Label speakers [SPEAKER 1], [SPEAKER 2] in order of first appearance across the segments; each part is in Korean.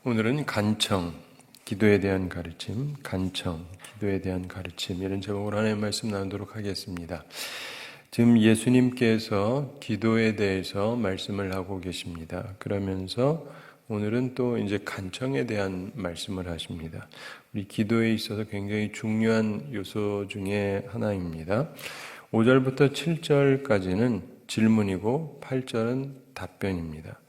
[SPEAKER 1] 오늘은 간청, 기도에 대한 가르침, 간청, 기도에 대한 가르침 이런 제목으로 하나님의 말씀 나누도록 하겠습니다. 지금 예수님께서 기도에 대해서 말씀을 하고 계십니다. 그러면서 오늘은 또 이제 간청에 대한 말씀을 하십니다. 우리 기도에 있어서 굉장히 중요한 요소 중에 하나입니다. 5절부터 7절까지는 질문이고 8절은 답변입니다.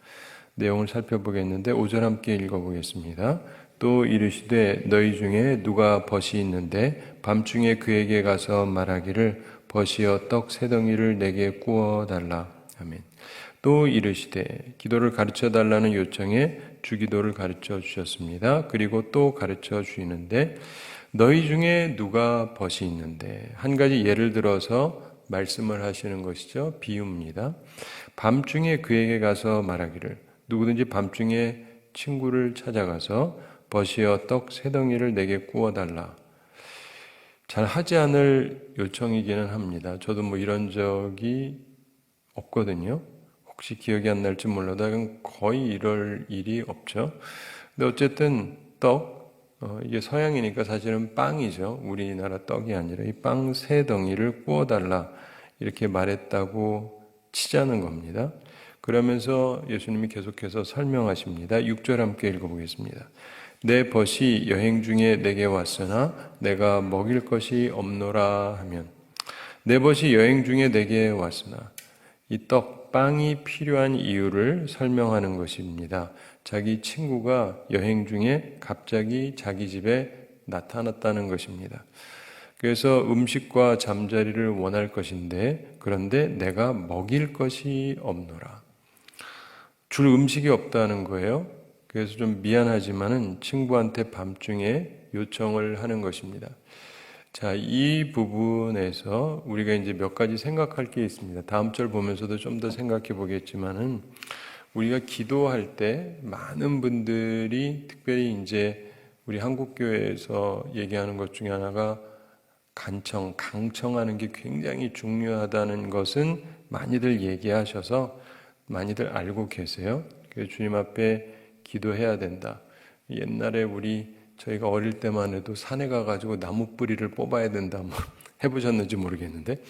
[SPEAKER 1] 내용을 살펴보겠는데 5절 함께 읽어보겠습니다. 또 이르시되 너희 중에 누가 벗이 있는데 밤중에 그에게 가서 말하기를 벗이여 떡 세 덩이를 내게 구워 달라. 아멘. 또 이르시되 기도를 가르쳐 달라는 요청에 주기도를 가르쳐 주셨습니다. 그리고 또 가르쳐 주시는데 너희 중에 누가 벗이 있는데 한 가지 예를 들어서 말씀을 하시는 것이죠. 비유입니다. 밤중에 그에게 가서 말하기를 누구든지 밤중에 친구를 찾아가서 벗이어 떡 세 덩이를 내게 구워달라. 잘 하지 않을 요청이기는 합니다. 저도 이런 적이 없거든요. 혹시 기억이 안 날지 몰라도 거의 이럴 일이 없죠. 근데 어쨌든 이게 서양이니까 사실은 빵이죠. 우리나라 떡이 아니라 이 빵 세 덩이를 구워달라 이렇게 말했다고 치자는 겁니다. 그러면서 예수님이 계속해서 설명하십니다. 6절 함께 읽어보겠습니다. 내 벗이 여행 중에 내게 왔으나 내가 먹일 것이 없노라 하면 내 벗이 여행 중에 내게 왔으나 이 빵이 필요한 이유를 설명하는 것입니다. 자기 친구가 여행 중에 갑자기 자기 집에 나타났다는 것입니다. 그래서 음식과 잠자리를 원할 것인데 그런데 내가 먹일 것이 없노라. 줄 음식이 없다는 거예요. 그래서 좀 미안하지만은 친구한테 밤중에 요청을 하는 것입니다. 자, 이 부분에서 우리가 이제 몇 가지 생각할 게 있습니다. 다음 절 보면서도 좀 더 생각해 보겠지만은 우리가 기도할 때 많은 분들이 특별히 이제 우리 한국교회에서 얘기하는 것 중에 하나가 강청하는 게 굉장히 중요하다는 것은 많이들 얘기하셔서 많이들 알고 계세요. 그래서 주님 앞에 기도해야 된다. 옛날에 저희가 어릴 때만 해도 산에 가가지고 나무 뿌리를 뽑아야 된다. 해보셨는지 모르겠는데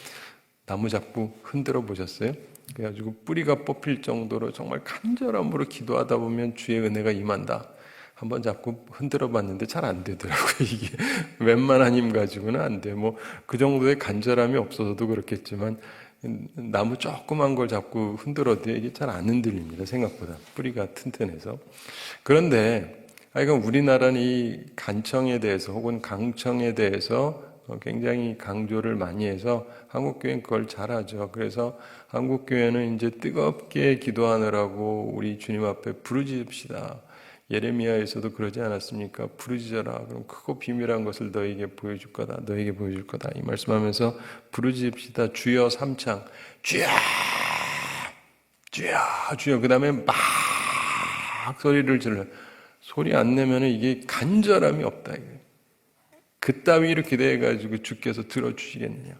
[SPEAKER 1] 나무 자꾸 흔들어 보셨어요? 그래가지고 뿌리가 뽑힐 정도로 정말 간절함으로 기도하다 보면 주의 은혜가 임한다. 한번 자꾸 흔들어 봤는데 잘 안 되더라고요. 이게 웬만한 힘 가지고는 안 돼. 그 정도의 간절함이 없어서도 그렇겠지만 나무 조그만 걸 자꾸 흔들어도 이게 잘 안 흔들립니다. 생각보다 뿌리가 튼튼해서. 그런데 우리나라는 이 간청에 대해서 혹은 강청에 대해서 굉장히 강조를 많이 해서 한국교회는 그걸 잘하죠. 그래서 한국교회는 이제 뜨겁게 기도하느라고 우리 주님 앞에 부르짖읍시다. 예레미야에서도 그러지 않았습니까? 부르짖어라. 그럼 크고 비밀한 것을 너에게 보여줄 거다. 너에게 보여줄 거다. 이 말씀하면서 부르짖읍시다. 주여 삼창. 주여! 주여! 주여! 그 다음에 막 소리를 질러. 소리 안 내면 이게 간절함이 없다. 그따위로 기대해가지고 주께서 들어주시겠느냐.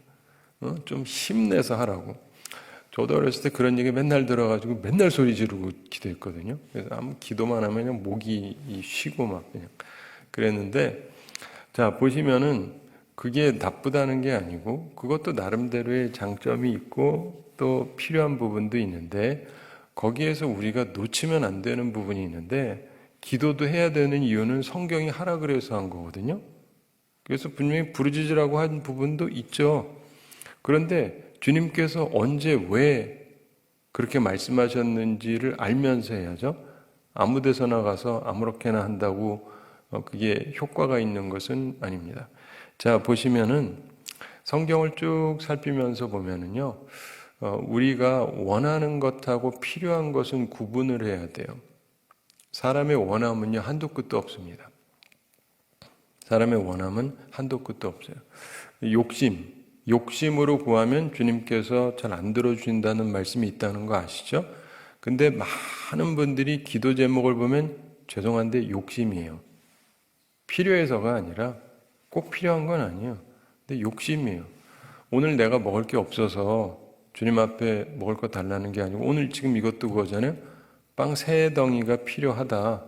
[SPEAKER 1] 좀 힘내서 하라고. 저도 어렸을 때 그런 얘기 맨날 들어가지고 맨날 소리 지르고 기도했거든요. 그래서 아무 기도만 하면 그냥 목이 쉬고 막 그냥 그랬는데, 자, 보시면은 그게 나쁘다는 게 아니고 그것도 나름대로의 장점이 있고 또 필요한 부분도 있는데 거기에서 우리가 놓치면 안 되는 부분이 있는데 기도도 해야 되는 이유는 성경이 하라 그래서 한 거거든요. 그래서 분명히 부르짖으라고 한 부분도 있죠. 그런데 주님께서 언제 왜 그렇게 말씀하셨는지를 알면서 해야죠. 아무 데서나 가서 아무렇게나 한다고 그게 효과가 있는 것은 아닙니다. 자, 보시면은 성경을 쭉 살피면서 보면은요, 우리가 원하는 것하고 필요한 것은 구분을 해야 돼요. 사람의 원함은요, 한도 끝도 없습니다. 사람의 원함은 한도 끝도 없어요. 욕심으로 구하면 주님께서 잘 안 들어주신다는 말씀이 있다는 거 아시죠? 근데 많은 분들이 기도 제목을 보면 죄송한데 욕심이에요. 필요해서가 아니라 꼭 필요한 건 아니에요. 근데 욕심이에요. 오늘 내가 먹을 게 없어서 주님 앞에 먹을 거 달라는 게 아니고 오늘 지금 이것도 그거잖아요. 빵 세 덩이가 필요하다.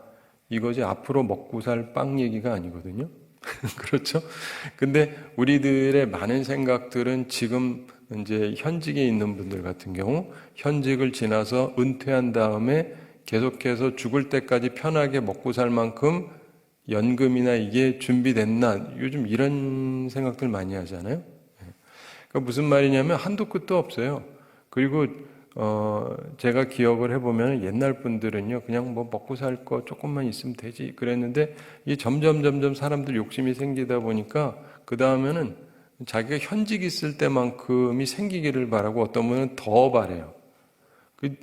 [SPEAKER 1] 이것이 앞으로 먹고 살 빵 얘기가 아니거든요. 그렇죠? 근데 우리들의 많은 생각들은 지금 이제 현직에 있는 분들 같은 경우 현직을 지나서 은퇴한 다음에 계속해서 죽을 때까지 편하게 먹고 살 만큼 연금이나 이게 준비됐나 요즘 이런 생각들 많이 하잖아요. 그러니까 무슨 말이냐면 한도 끝도 없어요. 그리고 제가 기억을 해보면 옛날 분들은요 그냥 뭐 먹고 살 거 조금만 있으면 되지 그랬는데 이 점점 사람들 욕심이 생기다 보니까 그 다음에는 자기가 현직 있을 때만큼이 생기기를 바라고 어떤 분은 더 바래요. 그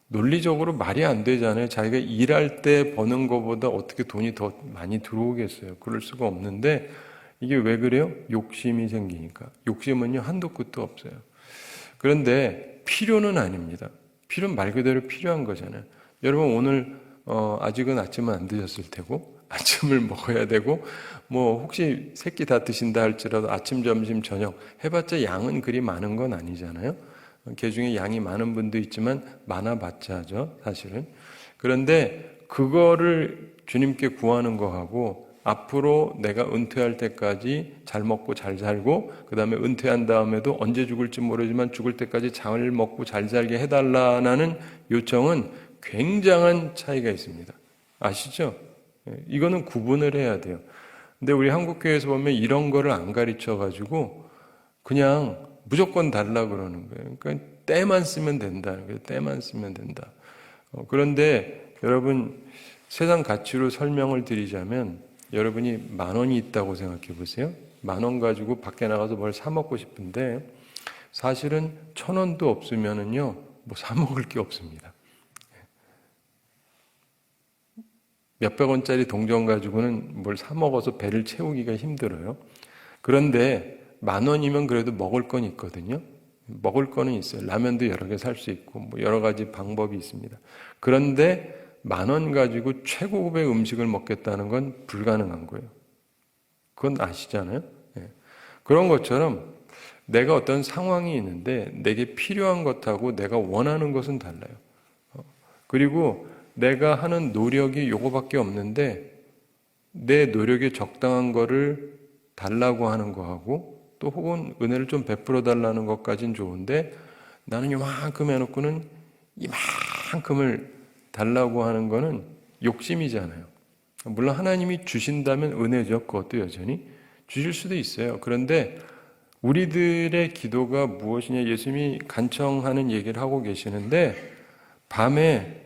[SPEAKER 1] 논리적으로 말이 안 되잖아요. 자기가 일할 때 버는 것보다 어떻게 돈이 더 많이 들어오겠어요. 그럴 수가 없는데 이게 왜 그래요? 욕심이 생기니까. 욕심은요 한도 끝도 없어요. 그런데 필요는 아닙니다. 필요는 말 그대로 필요한 거잖아요. 여러분 오늘 아직은 아침은 안 드셨을 테고 아침을 먹어야 되고 뭐 혹시 새끼 다 드신다 할지라도 아침, 점심, 저녁 해봤자 양은 그리 많은 건 아니잖아요. 개중에 양이 많은 분도 있지만 많아봤자죠 사실은. 그런데 그거를 주님께 구하는 거하고 앞으로 내가 은퇴할 때까지 잘 먹고 잘 살고 그 다음에 은퇴한 다음에도 언제 죽을지 모르지만 죽을 때까지 잘 먹고 잘 살게 해달라는 요청은 굉장한 차이가 있습니다. 아시죠? 이거는 구분을 해야 돼요. 근데 우리 한국교회에서 보면 이런 거를 안 가르쳐 가지고 그냥 무조건 달라 그러는 거예요. 그러니까 때만 쓰면 된다는 거예요. 때만 쓰면 된다. 그런데 여러분 세상 가치로 설명을 드리자면 여러분이 10,000원이 있다고 생각해 보세요. 10,000원 가지고 밖에 나가서 뭘 사 먹고 싶은데 사실은 1,000원도 없으면은요 뭐 사 먹을 게 없습니다. 몇백 원짜리 동전 가지고는 뭘 사 먹어서 배를 채우기가 힘들어요. 그런데 10,000원이면 그래도 먹을 건 있거든요. 먹을 거는 있어요. 라면도 여러 개 살 수 있고 뭐 여러 가지 방법이 있습니다. 그런데 10,000원 가지고 최고급의 음식을 먹겠다는 건 불가능한 거예요. 그건 아시잖아요. 예. 그런 것처럼 내가 어떤 상황이 있는데 내게 필요한 것하고 내가 원하는 것은 달라요. 그리고 내가 하는 노력이 요거밖에 없는데 내 노력에 적당한 거를 달라고 하는 거하고 또 혹은 은혜를 좀 베풀어 달라는 것까진 좋은데 나는 요만큼 해놓고는 이만큼을 달라고 하는 거는 욕심이잖아요. 물론 하나님이 주신다면 은혜죠. 그것도 여전히 주실 수도 있어요. 그런데 우리들의 기도가 무엇이냐 예수님이 간청하는 얘기를 하고 계시는데 밤에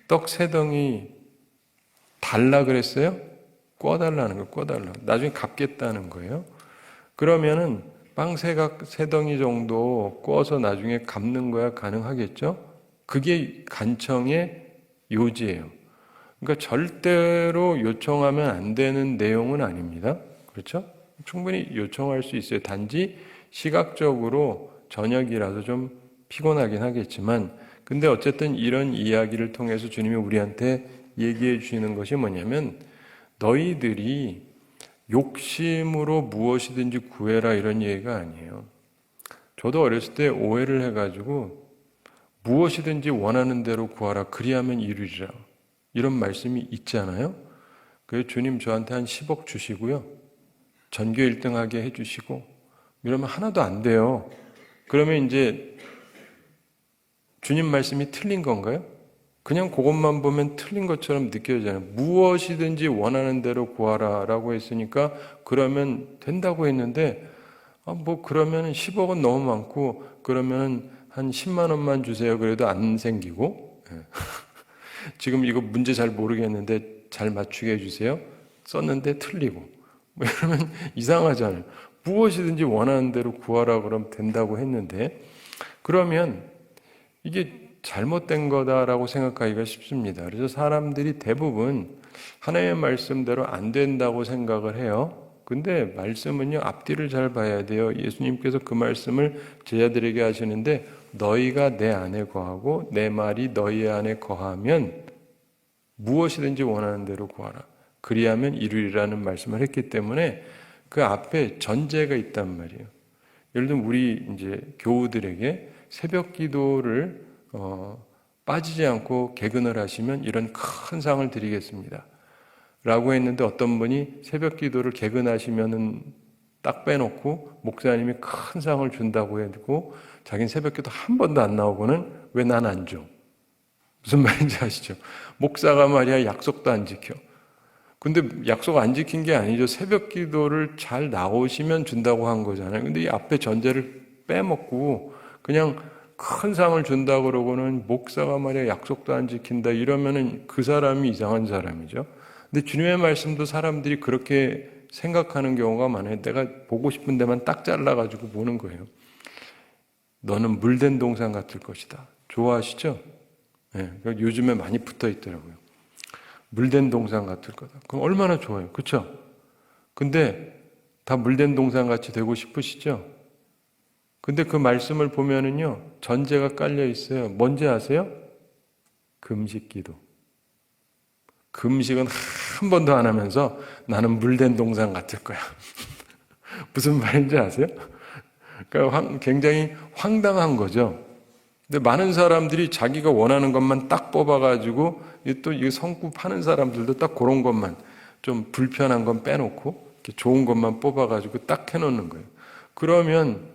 [SPEAKER 1] 떡 3덩이 달라 그랬어요? 꿔달라는 거예요. 꿔달라. 나중에 갚겠다는 거예요. 그러면은 빵 3덩이 정도 꿔서 나중에 갚는 거야 가능하겠죠? 그게 간청의 요지예요. 그러니까 절대로 요청하면 안 되는 내용은 아닙니다. 그렇죠? 충분히 요청할 수 있어요. 단지 시각적으로 저녁이라서 좀 피곤하긴 하겠지만 근데 어쨌든 이런 이야기를 통해서 주님이 우리한테 얘기해 주시는 것이 뭐냐면 너희들이 욕심으로 무엇이든지 구해라 이런 얘기가 아니에요. 저도 어렸을 때 오해를 해가지고 무엇이든지 원하는 대로 구하라 그리하면 이루리라 이런 말씀이 있잖아요. 그래서 주님 저한테 한 10억 주시고요. 전교 1등 하게 해주시고 이러면 하나도 안 돼요. 그러면 이제 주님 말씀이 틀린 건가요? 그냥 그것만 보면 틀린 것처럼 느껴지잖아요. 무엇이든지 원하는 대로 구하라 라고 했으니까 그러면 된다고 했는데 뭐 그러면 10억은 너무 많고 그러면 한 10만 원만 주세요. 그래도 안 생기고 지금 이거 문제 잘 모르겠는데 잘 맞추게 해주세요. 썼는데 틀리고 뭐 이러면 이상하잖아요. 무엇이든지 원하는 대로 구하라 그러면 된다고 했는데 그러면 이게 잘못된 거다라고 생각하기가 쉽습니다. 그래서 사람들이 대부분 하나님의 말씀대로 안 된다고 생각을 해요. 근데 말씀은요 앞뒤를 잘 봐야 돼요. 예수님께서 그 말씀을 제자들에게 하시는데 너희가 내 안에 거하고 내 말이 너희 안에 거하면 무엇이든지 원하는 대로 구하라. 그리하면 이루리라는 말씀을 했기 때문에 그 앞에 전제가 있단 말이에요. 예를 들면 우리 이제 교우들에게 새벽 기도를 빠지지 않고 개근을 하시면 이런 큰 상을 드리겠습니다. 라고 했는데 어떤 분이 새벽 기도를 개근하시면은 딱 빼놓고 목사님이 큰 상을 준다고 해도 자기는 새벽 기도 한 번도 안 나오고는 왜 난 안 줘? 무슨 말인지 아시죠? 목사가 말이야 약속도 안 지켜. 근데 약속 안 지킨 게 아니죠. 새벽 기도를 잘 나오시면 준다고 한 거잖아요. 근데 이 앞에 전제를 빼먹고 그냥 큰 상을 준다 그러고는 목사가 말이야 약속도 안 지킨다 이러면은 그 사람이 이상한 사람이죠. 근데 주님의 말씀도 사람들이 그렇게 생각하는 경우가 많아요. 내가 보고 싶은 데만 딱 잘라가지고 보는 거예요. 너는 물된 동상 같을 것이다. 좋아하시죠? 네, 요즘에 많이 붙어 있더라고요. 물된 동상 같을 거다. 그럼 얼마나 좋아요. 그렇죠? 근데 다 물된 동상 같이 되고 싶으시죠? 근데 그 말씀을 보면은요, 전제가 깔려 있어요. 뭔지 아세요? 금식 기도. 금식은 한 번도 안 하면서 나는 물된 동상 같을 거야. 무슨 말인지 아세요? 그러니까 굉장히 황당한 거죠. 근데 많은 사람들이 자기가 원하는 것만 딱 뽑아가지고 또 이 성구 파는 사람들도 딱 그런 것만 좀 불편한 건 빼놓고 이렇게 좋은 것만 뽑아가지고 딱 해놓는 거예요. 그러면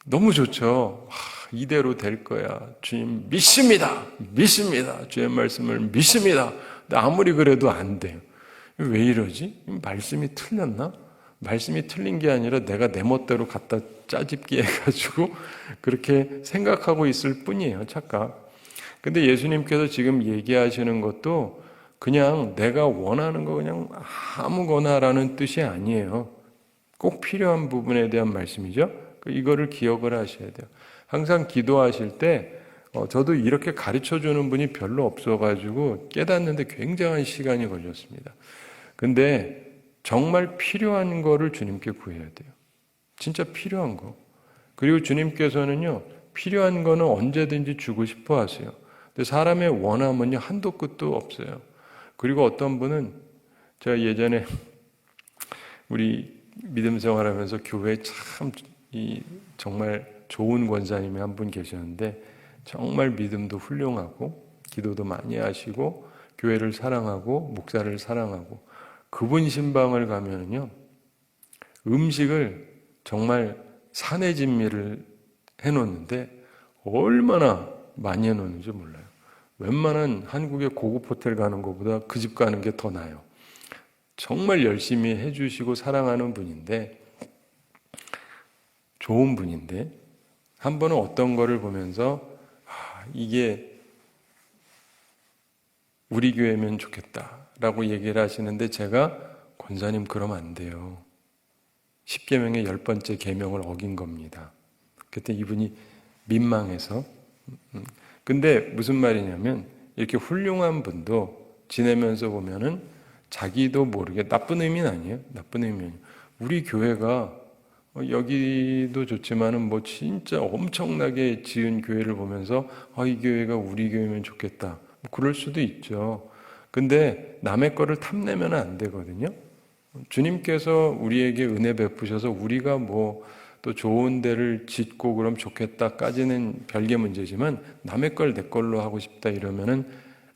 [SPEAKER 1] 너무 좋죠. 이대로 될 거야. 주님 믿습니다. 믿습니다. 주의 말씀을 믿습니다. 근데 아무리 그래도 안 돼요. 왜 이러지? 말씀이 틀렸나? 말씀이 틀린 게 아니라 내가 내 멋대로 갖다 짜집기 해가지고 그렇게 생각하고 있을 뿐이에요. 착각. 근데 예수님께서 지금 얘기하시는 것도 그냥 내가 원하는 거 그냥 아무거나라는 뜻이 아니에요. 꼭 필요한 부분에 대한 말씀이죠. 이거를 기억을 하셔야 돼요. 항상 기도하실 때 저도 이렇게 가르쳐주는 분이 별로 없어가지고 깨닫는데 굉장한 시간이 걸렸습니다. 근데 정말 필요한 거를 주님께 구해야 돼요. 진짜 필요한 거. 그리고 주님께서는요, 필요한 거는 언제든지 주고 싶어 하세요. 근데 사람의 원함은요, 한도 끝도 없어요. 그리고 어떤 분은 제가 예전에 우리 믿음 생활하면서 교회에 참 정말 좋은 권사님이 한 분 계셨는데 정말 믿음도 훌륭하고 기도도 많이 하시고 교회를 사랑하고 목사를 사랑하고 그분 신방을 가면은요, 음식을 정말 산의 진미를 해놓는데 얼마나 많이 해놓는지 몰라요. 웬만한 한국의 고급 호텔 가는 것보다 그 집 가는 게 더 나아요. 정말 열심히 해주시고 사랑하는 분인데, 좋은 분인데, 한 번은 어떤 거를 보면서 이게 우리 교회면 좋겠다라고 얘기를 하시는데 제가 권사님 그러면 안 돼요. 10계명의 10번째 계명을 어긴 겁니다. 그때 이분이 민망해서. 근데 무슨 말이냐면 이렇게 훌륭한 분도 지내면서 보면은 자기도 모르게 나쁜 의미는 아니에요. 나쁜 의미는 우리 교회가 여기도 좋지만은 뭐 진짜 엄청나게 지은 교회를 보면서 이 교회가 우리 교회면 좋겠다. 뭐 그럴 수도 있죠. 근데 남의 거를 탐내면 안 되거든요. 주님께서 우리에게 은혜 베푸셔서 우리가 뭐 또 좋은 데를 짓고 그럼 좋겠다까지는 별개 문제지만 남의 걸 내 걸로 하고 싶다 이러면은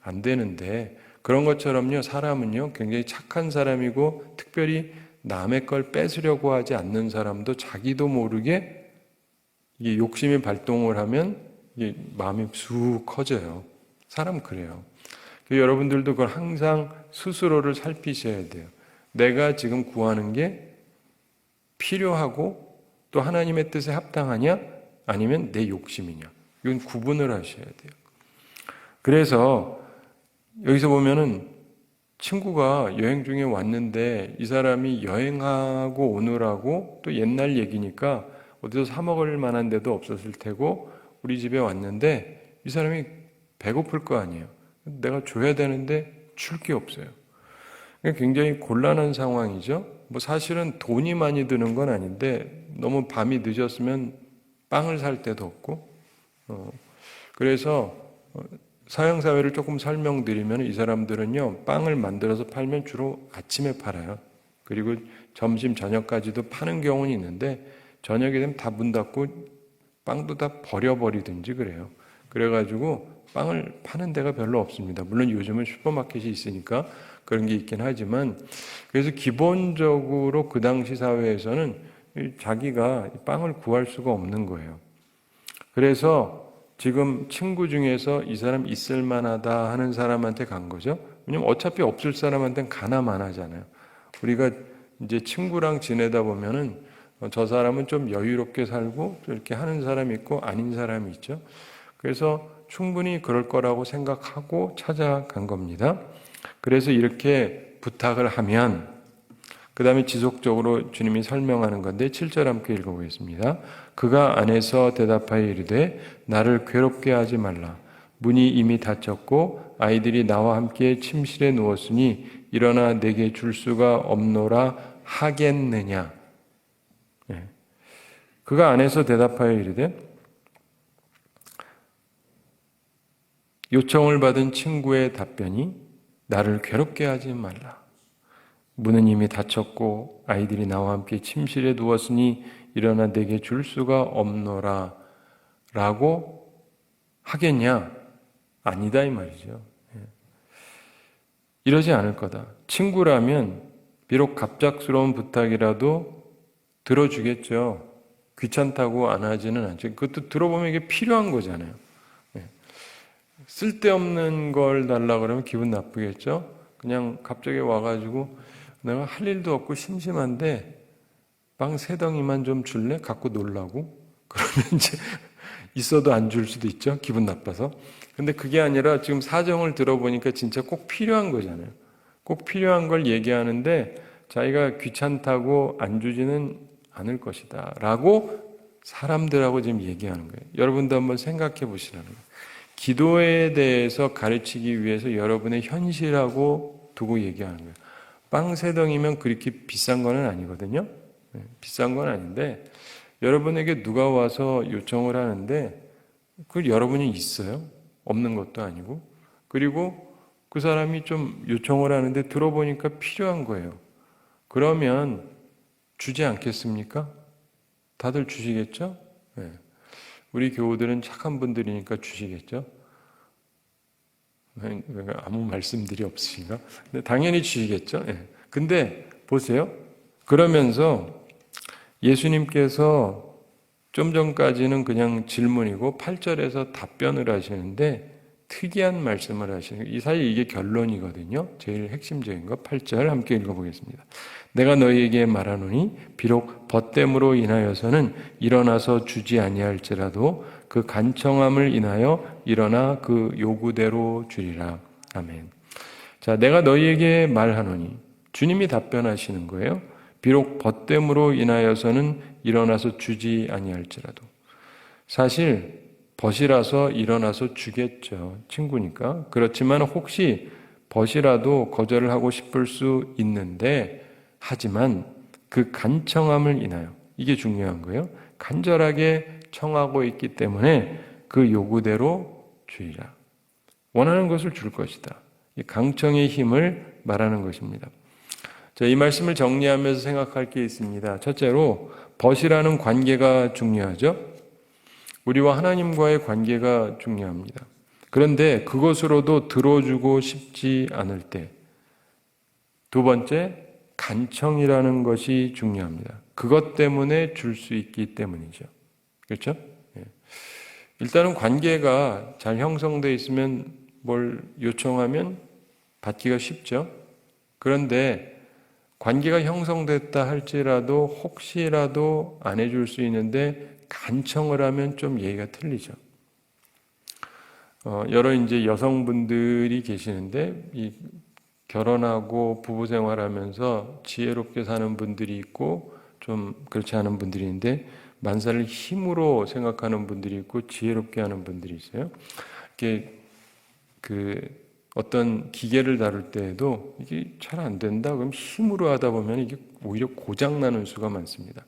[SPEAKER 1] 안 되는데, 그런 것처럼요, 사람은요 굉장히 착한 사람이고 특별히 남의 걸 뺏으려고 하지 않는 사람도 자기도 모르게 이게 욕심이 발동을 하면 이게 마음이 쑥 커져요. 사람 그래요. 여러분들도 그걸 항상 스스로를 살피셔야 돼요. 내가 지금 구하는 게 필요하고 또 하나님의 뜻에 합당하냐 아니면 내 욕심이냐, 이건 구분을 하셔야 돼요. 그래서 여기서 보면은 친구가 여행 중에 왔는데 이 사람이 여행하고 오느라고 또 옛날 얘기니까 어디서 사 먹을 만한 데도 없었을 테고 우리 집에 왔는데 이 사람이 배고플 거 아니에요. 내가 줘야 되는데 줄 게 없어요. 굉장히 곤란한 상황이죠. 뭐 사실은 돈이 많이 드는 건 아닌데 너무 밤이 늦었으면 빵을 살 데도 없고, 그래서 서양 사회를 조금 설명드리면 이 사람들은요 빵을 만들어서 팔면 주로 아침에 팔아요. 그리고 점심 저녁까지도 파는 경우는 있는데 저녁에 되면 다 문 닫고 빵도 다 버려버리든지 그래요. 그래가지고 빵을 파는 데가 별로 없습니다. 물론 요즘은 슈퍼마켓이 있으니까 그런 게 있긴 하지만, 그래서 기본적으로 그 당시 사회에서는 자기가 빵을 구할 수가 없는 거예요. 그래서 지금 친구 중에서 이 사람 있을 만하다 하는 사람한테 간 거죠. 왜냐면 어차피 없을 사람한테는 가나 마나잖아요. 우리가 이제 친구랑 지내다 보면은 저 사람은 좀 여유롭게 살고 이렇게 하는 사람이 있고 아닌 사람이 있죠. 그래서 충분히 그럴 거라고 생각하고 찾아간 겁니다. 그래서 이렇게 부탁을 하면, 그 다음에 지속적으로 주님이 설명하는 건데 7절 함께 읽어보겠습니다. 그가 안에서 대답하여 이르되 나를 괴롭게 하지 말라. 문이 이미 닫혔고 아이들이 나와 함께 침실에 누웠으니 일어나 내게 줄 수가 없노라 하겠느냐. 그가 안에서 대답하여 이르되, 요청을 받은 친구의 답변이 나를 괴롭게 하지 말라. 문은 이미 닫혔고 아이들이 나와 함께 침실에 누웠으니 일어나 내게 줄 수가 없노라 라고 하겠냐? 아니다 이 말이죠. 이러지 않을 거다. 친구라면 비록 갑작스러운 부탁이라도 들어주겠죠. 귀찮다고 안 하지는 않죠. 그것도 들어보면 이게 필요한 거잖아요. 쓸데없는 걸 달라 그러면 기분 나쁘겠죠. 그냥 갑자기 와가지고 내가 할 일도 없고 심심한데 빵 3덩이만 좀 줄래? 갖고 놀라고? 그러면 이제 있어도 안 줄 수도 있죠. 기분 나빠서. 근데 그게 아니라 지금 사정을 들어보니까 진짜 꼭 필요한 거잖아요. 꼭 필요한 걸 얘기하는데 자기가 귀찮다고 안 주지는 않을 것이다 라고 사람들하고 지금 얘기하는 거예요. 여러분도 한번 생각해 보시라는 거예요. 기도에 대해서 가르치기 위해서 여러분의 현실하고 두고 얘기하는 거예요. 빵 3덩이면 그렇게 비싼 건 아니거든요. 비싼 건 아닌데 여러분에게 누가 와서 요청을 하는데 그걸 여러분이 있어요. 없는 것도 아니고. 그리고 그 사람이 좀 요청을 하는데 들어보니까 필요한 거예요. 그러면 주지 않겠습니까? 다들 주시겠죠? 네. 우리 교우들은 착한 분들이니까 주시겠죠? 아무 말씀들이 없으신가? 근데 당연히 주시겠죠? 네. 근데 보세요. 그러면서 예수님께서 좀 전까지는 그냥 질문이고 8절에서 답변을 하시는데 특이한 말씀을 하시는 거예요. 이 사실 이게 결론이거든요. 제일 핵심적인 거 8절 함께 읽어보겠습니다. 내가 너희에게 말하노니 비록 벗됨으로 인하여서는 일어나서 주지 아니할지라도 그 간청함을 인하여 일어나 그 요구대로 주리라. 아멘. 자, 내가 너희에게 말하노니 주님이 답변하시는 거예요. 비록 벗됨으로 인하여서는 일어나서 주지 아니할지라도. 사실 벗이라서 일어나서 주겠죠. 친구니까. 그렇지만 혹시 벗이라도 거절을 하고 싶을 수 있는데, 하지만 그 간청함을 인하여, 이게 중요한 거예요. 간절하게 청하고 있기 때문에 그 요구대로 주리라. 원하는 것을 줄 것이다. 이 강청의 힘을 말하는 것입니다. 자, 이 말씀을 정리하면서 생각할 게 있습니다. 첫째로 벗이라는 관계가 중요하죠. 우리와 하나님과의 관계가 중요합니다. 그런데 그것으로도 들어주고 싶지 않을 때, 두 번째, 간청이라는 것이 중요합니다. 그것 때문에 줄 수 있기 때문이죠. 그렇죠? 일단은 관계가 잘 형성되어 있으면 뭘 요청하면 받기가 쉽죠. 그런데 관계가 형성됐다 할지라도 혹시라도 안 해줄 수 있는데 간청을 하면 좀 얘기가 틀리죠. 여러 이제 여성분들이 계시는데 이 결혼하고 부부 생활하면서 지혜롭게 사는 분들이 있고 좀 그렇지 않은 분들이 있는데 만사를 힘으로 생각하는 분들이 있고 지혜롭게 하는 분들이 있어요. 이게 어떤 기계를 다룰 때에도 이게 잘 안 된다 그럼 힘으로 하다 보면 이게 오히려 고장 나는 수가 많습니다.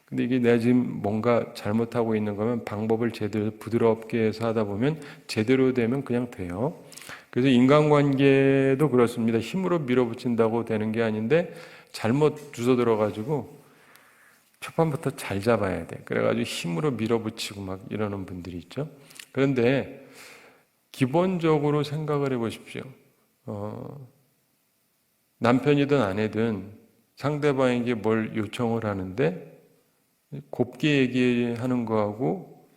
[SPEAKER 1] 근데 이게 내가 지금 뭔가 잘못하고 있는 거면 방법을 제대로 부드럽게 해서 하다 보면 제대로 되면 그냥 돼요. 그래서 인간관계도 그렇습니다. 힘으로 밀어붙인다고 되는 게 아닌데 잘못 주워 들어가지고 첫판부터 잘 잡아야 돼. 그래가지고 힘으로 밀어붙이고 막 이러는 분들이 있죠. 그런데 기본적으로 생각을 해보십시오. 남편이든 아내든 상대방에게 뭘 요청을 하는데 곱게 얘기하는 거하고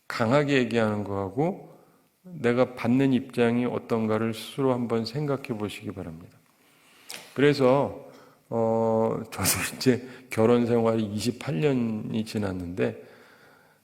[SPEAKER 1] 강하게 얘기하는 거하고 내가 받는 입장이 어떤가를 스스로 한번 생각해 보시기 바랍니다. 그래서 저도 이제 결혼 생활이 28년이 지났는데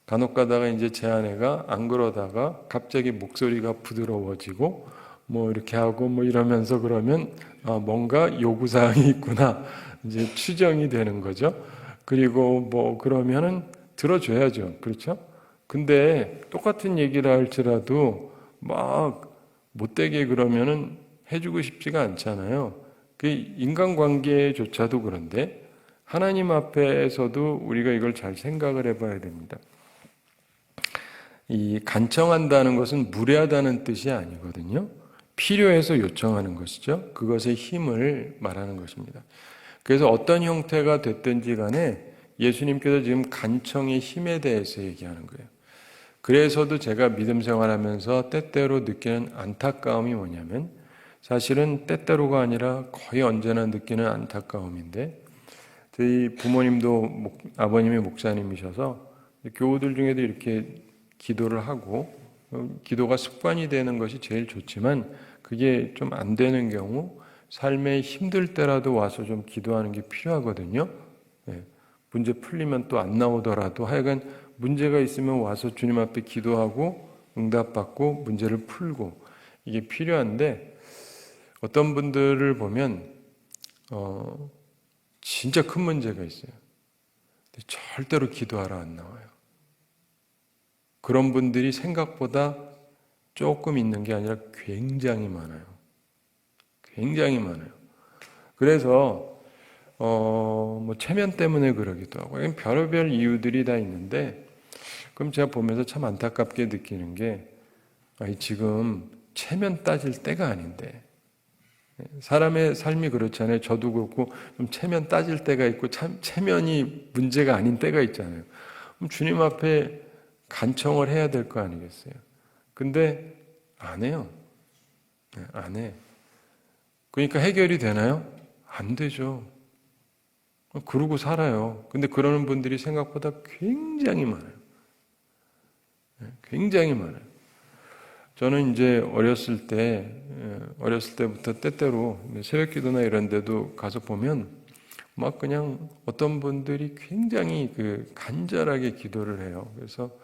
[SPEAKER 1] 간혹 가다가 이제 제 아내가 안 그러다가 갑자기 목소리가 부드러워지고 뭐 이렇게 하고 뭐 이러면서 그러면 뭔가 요구사항이 있구나 이제 추정이 되는 거죠. 그리고 뭐 그러면은 들어줘야죠. 그렇죠? 근데 똑같은 얘기를 할지라도 막 못되게 그러면은 해주고 싶지가 않잖아요. 그 인간관계조차도 그런데 하나님 앞에서도 우리가 이걸 잘 생각을 해봐야 됩니다. 이 간청한다는 것은 무례하다는 뜻이 아니거든요. 필요해서 요청하는 것이죠. 그것의 힘을 말하는 것입니다. 그래서 어떤 형태가 됐든지 간에 예수님께서 지금 간청의 힘에 대해서 얘기하는 거예요. 그래서도 제가 믿음 생활하면서 때때로 느끼는 안타까움이 뭐냐면 사실은 때때로가 아니라 거의 언제나 느끼는 안타까움인데 저희 부모님도 아버님이 목사님이셔서 교우들 중에도 이렇게 기도를 하고 기도가 습관이 되는 것이 제일 좋지만 그게 좀 안 되는 경우 삶에 힘들 때라도 와서 좀 기도하는 게 필요하거든요. 문제 풀리면 또 안 나오더라도 하여간 문제가 있으면 와서 주님 앞에 기도하고 응답받고 문제를 풀고 이게 필요한데 어떤 분들을 보면 진짜 큰 문제가 있어요. 근데 절대로 기도하러 안 나와요. 그런 분들이 생각보다 조금 있는 게 아니라 굉장히 많아요. 굉장히 많아요. 그래서 뭐 체면 때문에 그러기도 하고 별의별 이유들이 다 있는데 그럼 제가 보면서 참 안타깝게 느끼는 게 지금 체면 따질 때가 아닌데 사람의 삶이 그렇잖아요. 저도 그렇고 좀 체면 따질 때가 있고 참 체면이 문제가 아닌 때가 있잖아요. 그럼 주님 앞에 간청을 해야 될 거 아니겠어요? 근데 안 해요. 안 해. 그러니까 해결이 되나요? 안 되죠. 그러고 살아요. 근데 그러는 분들이 생각보다 굉장히 많아요. 굉장히 많아요. 저는 이제 어렸을 때부터 때때로 새벽 기도나 이런 데도 가서 보면 막 그냥 어떤 분들이 굉장히 간절하게 기도를 해요. 그래서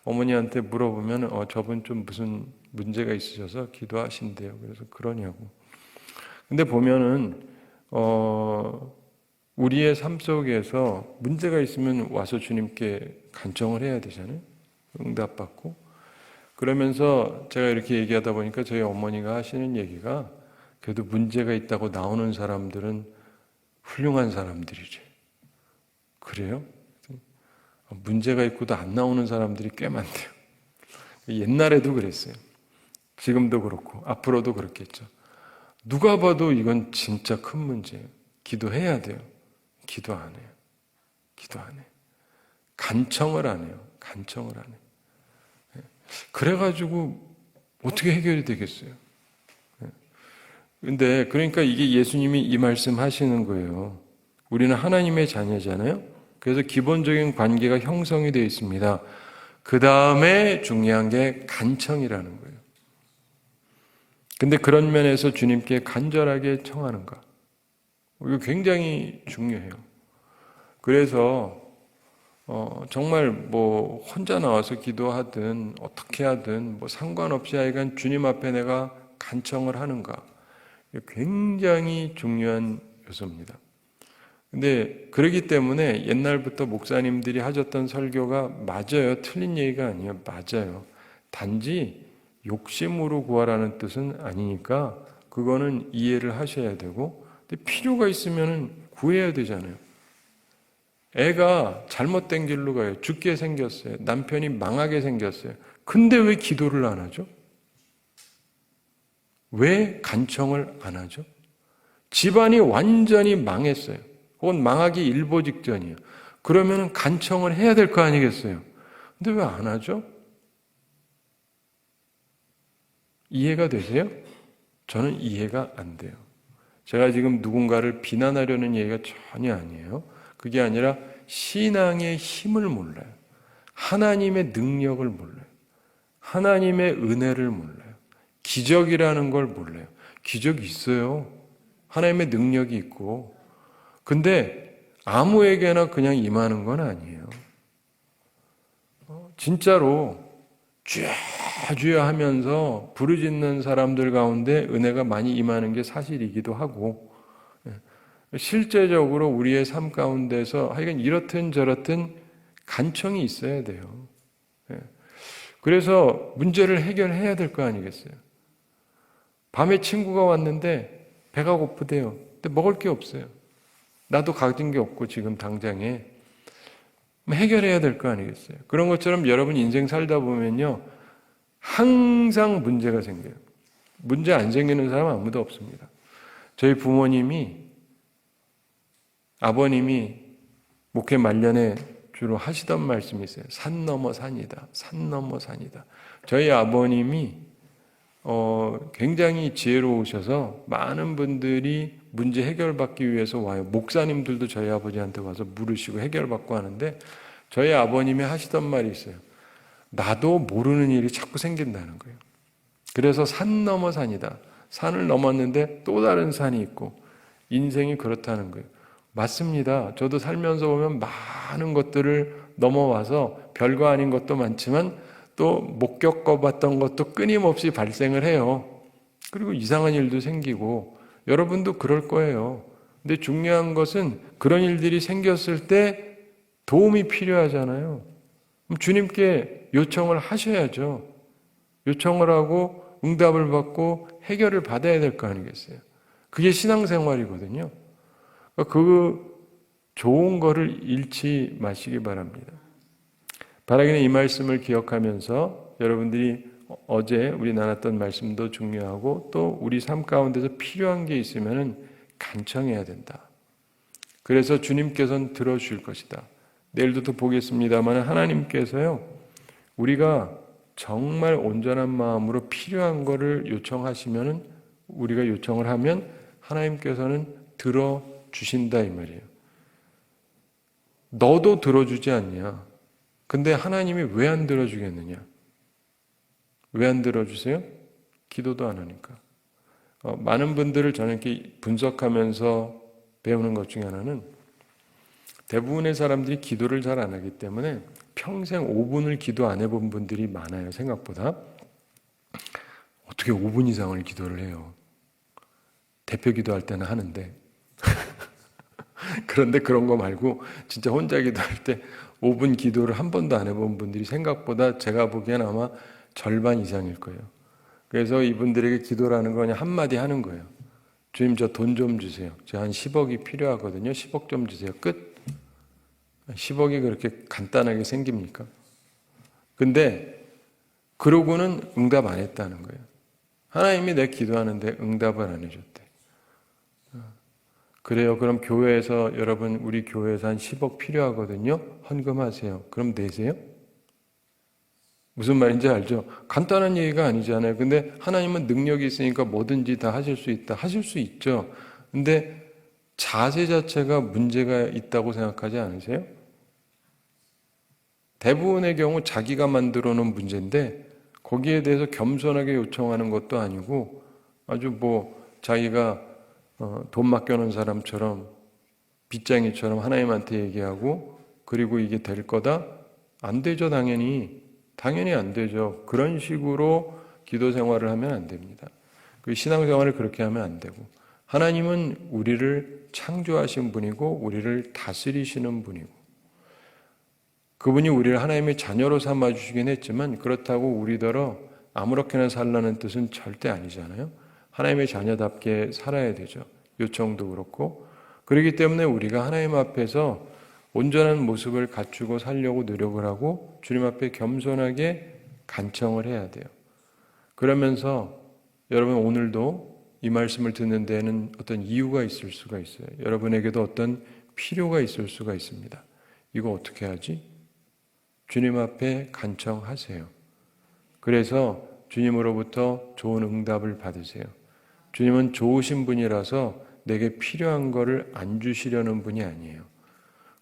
[SPEAKER 1] 어머니한테 물어보면 저분 좀 무슨 문제가 있으셔서 기도하신대요. 그래서 그러냐고. 근데 보면은 우리의 삶 속에서 문제가 있으면 와서 주님께 간청을 해야 되잖아요. 응답받고. 그러면서 제가 이렇게 얘기하다 보니까 저희 어머니가 하시는 얘기가 그래도 문제가 있다고 나오는 사람들은 훌륭한 사람들이지. 그래요? 문제가 있고도 안 나오는 사람들이 꽤 많대요. 옛날에도 그랬어요. 지금도 그렇고 앞으로도 그렇겠죠. 누가 봐도 이건 진짜 큰 문제예요. 기도해야 돼요. 기도 안 해요. 기도 안 해요. 간청을 안 해요. 간청을 안 해요. 그래가지고 어떻게 해결이 되겠어요? 근데 그러니까 이게 예수님이 이 말씀 하시는 거예요. 우리는 하나님의 자녀잖아요. 그래서 기본적인 관계가 형성이 되어 있습니다. 그 다음에 중요한 게 간청이라는 거예요. 근데 그런 면에서 주님께 간절하게 청하는 것. 이거 굉장히 중요해요. 그래서 정말 뭐 혼자 나와서 기도하든 어떻게 하든 뭐 상관없이 하여간 주님 앞에 내가 간청을 하는가. 굉장히 중요한 요소입니다. 근데 그러기 때문에 옛날부터 목사님들이 하셨던 설교가 맞아요. 틀린 얘기가 아니에요. 맞아요. 단지 욕심으로 구하라는 뜻은 아니니까 그거는 이해를 하셔야 되고 근데 필요가 있으면 구해야 되잖아요. 애가 잘못된 길로 가요. 죽게 생겼어요. 남편이 망하게 생겼어요. 근데 왜 기도를 안 하죠? 왜 간청을 안 하죠? 집안이 완전히 망했어요. 혹은 망하기 일보 직전이에요. 그러면 간청을 해야 될 거 아니겠어요? 근데 왜 안 하죠? 이해가 되세요? 저는 이해가 안 돼요. 제가 지금 누군가를 비난하려는 얘기가 전혀 아니에요. 그게 아니라 신앙의 힘을 몰라요. 하나님의 능력을 몰라요. 하나님의 은혜를 몰라요. 기적이라는 걸 몰라요. 기적이 있어요. 하나님의 능력이 있고. 근데 아무에게나 그냥 임하는 건 아니에요. 진짜로 주여 하면서 부르짖는 사람들 가운데 은혜가 많이 임하는 게 사실이기도 하고, 실제적으로 우리의 삶 가운데서 하여간 이렇든 저렇든 간청이 있어야 돼요. 그래서 문제를 해결해야 될 거 아니겠어요? 밤에 친구가 왔는데 배가 고프대요. 근데 먹을 게 없어요. 나도 가진 게 없고 지금 당장에 해결해야 될 거 아니겠어요? 그런 것처럼 여러분 인생 살다 보면요, 항상 문제가 생겨요. 문제 안 생기는 사람 아무도 없습니다. 저희 아버님이 목회 말년에 주로 하시던 말씀이 있어요. 산 넘어 산이다. 산 넘어 산이다. 저희 아버님이 굉장히 지혜로우셔서 많은 분들이 문제 해결받기 위해서 와요. 목사님들도 저희 아버지한테 와서 물으시고 해결받고 하는데, 저희 아버님이 하시던 말이 있어요. 나도 모르는 일이 자꾸 생긴다는 거예요. 그래서 산 넘어 산이다. 산을 넘었는데 또 다른 산이 있고, 인생이 그렇다는 거예요. 맞습니다. 저도 살면서 보면 많은 것들을 넘어와서 별거 아닌 것도 많지만 또 못 겪어봤던 것도 끊임없이 발생을 해요. 그리고 이상한 일도 생기고, 여러분도 그럴 거예요. 근데 중요한 것은 그런 일들이 생겼을 때 도움이 필요하잖아요. 그럼 주님께 요청을 하셔야죠. 요청을 하고 응답을 받고 해결을 받아야 될 거 아니겠어요? 그게 신앙생활이거든요. 그 좋은 거를 잃지 마시기 바랍니다. 바라기는 이 말씀을 기억하면서 여러분들이 어제 우리 나눴던 말씀도 중요하고, 또 우리 삶 가운데서 필요한 게 있으면 간청해야 된다. 그래서 주님께서는 들어주실 것이다. 내일도 또 보겠습니다만 하나님께서요, 우리가 정말 온전한 마음으로 필요한 거를 요청하시면, 우리가 요청을 하면 하나님께서는 들어주신다 이 말이에요. 너도 들어주지 않냐? 근데 하나님이 왜 안 들어주겠느냐? 왜 안 들어주세요? 기도도 안 하니까. 많은 분들을 저는 이렇게 분석하면서 배우는 것 중에 하나는, 대부분의 사람들이 기도를 잘 안 하기 때문에 평생 5분을 기도 안 해본 분들이 많아요. 생각보다. 어떻게 5분 이상을 기도를 해요? 대표 기도할 때는 하는데 그런데 그런 거 말고 진짜 혼자 기도할 때 5분 기도를 한 번도 안 해본 분들이 생각보다 제가 보기엔 아마 절반 이상일 거예요. 그래서 이분들에게 기도라는 거 그냥 한마디 하는 거예요. 주님, 저 돈 좀 주세요. 저 한 10억이 필요하거든요. 10억 좀 주세요. 끝. 10억이 그렇게 간단하게 생깁니까? 근데 그러고는 응답 안 했다는 거예요. 하나님이 내 기도하는데 응답을 안 해줬대. 그래요. 그럼 교회에서, 여러분 우리 교회에서 한 10억 필요하거든요. 헌금하세요. 그럼 내세요? 무슨 말인지 알죠? 간단한 얘기가 아니잖아요. 근데 하나님은 능력이 있으니까 뭐든지 다 하실 수 있다. 하실 수 있죠. 근데 자세 자체가 문제가 있다고 생각하지 않으세요? 대부분의 경우 자기가 만들어 놓은 문제인데 거기에 대해서 겸손하게 요청하는 것도 아니고 아주 자기가 돈 맡겨놓은 사람처럼 빚쟁이처럼 하나님한테 얘기하고, 그리고 이게 될 거다? 안 되죠. 당연히 안 되죠. 그런 식으로 기도 생활을 하면 안 됩니다. 그 신앙 생활을 그렇게 하면 안 되고, 하나님은 우리를 창조하신 분이고 우리를 다스리시는 분이고, 그분이 우리를 하나님의 자녀로 삼아주시긴 했지만 그렇다고 우리더러 아무렇게나 살라는 뜻은 절대 아니잖아요. 하나님의 자녀답게 살아야 되죠. 요청도 그렇고. 그렇기 때문에 우리가 하나님 앞에서 온전한 모습을 갖추고 살려고 노력을 하고 주님 앞에 겸손하게 간청을 해야 돼요. 그러면서 여러분 오늘도 이 말씀을 듣는 데는 어떤 이유가 있을 수가 있어요. 여러분에게도 어떤 필요가 있을 수가 있습니다. 이거 어떻게 하지? 주님 앞에 간청하세요. 그래서 주님으로부터 좋은 응답을 받으세요. 주님은 좋으신 분이라서 내게 필요한 거를 안 주시려는 분이 아니에요.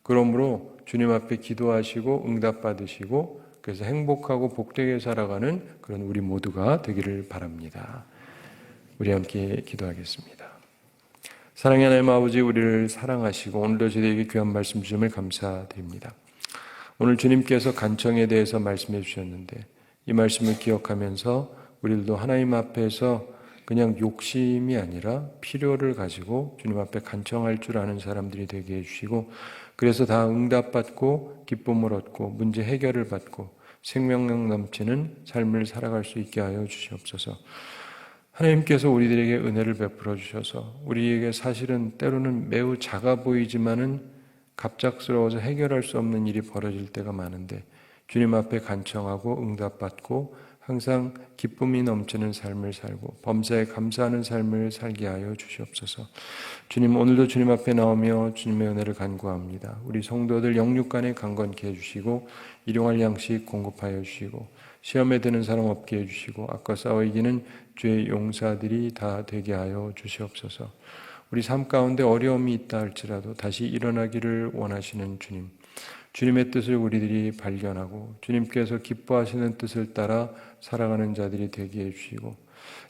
[SPEAKER 1] 그러므로 주님 앞에 기도하시고 응답 받으시고 그래서 행복하고 복되게 살아가는 그런 우리 모두가 되기를 바랍니다. 우리 함께 기도하겠습니다. 사랑의 하나님 아버지, 우리를 사랑하시고 오늘도 저희에게 귀한 말씀 주심을 감사드립니다. 오늘 주님께서 간청에 대해서 말씀해 주셨는데 이 말씀을 기억하면서 우리들도 하나님 앞에서 그냥 욕심이 아니라 필요를 가지고 주님 앞에 간청할 줄 아는 사람들이 되게 해주시고 그래서 다 응답받고 기쁨을 얻고 문제 해결을 받고 생명력 넘치는 삶을 살아갈 수 있게 하여 주시옵소서. 하나님께서 우리들에게 은혜를 베풀어 주셔서 우리에게 사실은 때로는 매우 작아 보이지만은 갑작스러워서 해결할 수 없는 일이 벌어질 때가 많은데 주님 앞에 간청하고 응답받고 항상 기쁨이 넘치는 삶을 살고 범사에 감사하는 삶을 살게 하여 주시옵소서. 주님, 오늘도 주님 앞에 나오며 주님의 은혜를 간구합니다. 우리 성도들 영육간에 강건케 해주시고 일용할 양식 공급하여 주시고 시험에 드는 사람 없게 해주시고 악과 싸워 이기는 주의 용사들이 다 되게 하여 주시옵소서. 우리 삶 가운데 어려움이 있다 할지라도 다시 일어나기를 원하시는 주님, 주님의 뜻을 우리들이 발견하고 주님께서 기뻐하시는 뜻을 따라 살아가는 자들이 되게 해주시고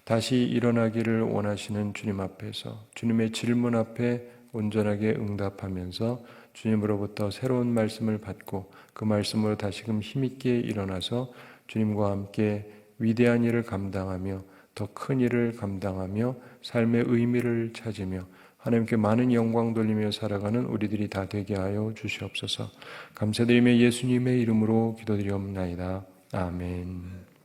[SPEAKER 1] 다시 일어나기를 원하시는 주님 앞에서 주님의 질문 앞에 온전하게 응답하면서 주님으로부터 새로운 말씀을 받고 그 말씀으로 다시금 힘있게 일어나서 주님과 함께 위대한 일을 감당하며 더 큰 일을 감당하며 삶의 의미를 찾으며 하나님께 많은 영광 돌리며 살아가는 우리들이 다 되게 하여 주시옵소서. 감사드리며 예수님의 이름으로 기도드리옵나이다. 아멘.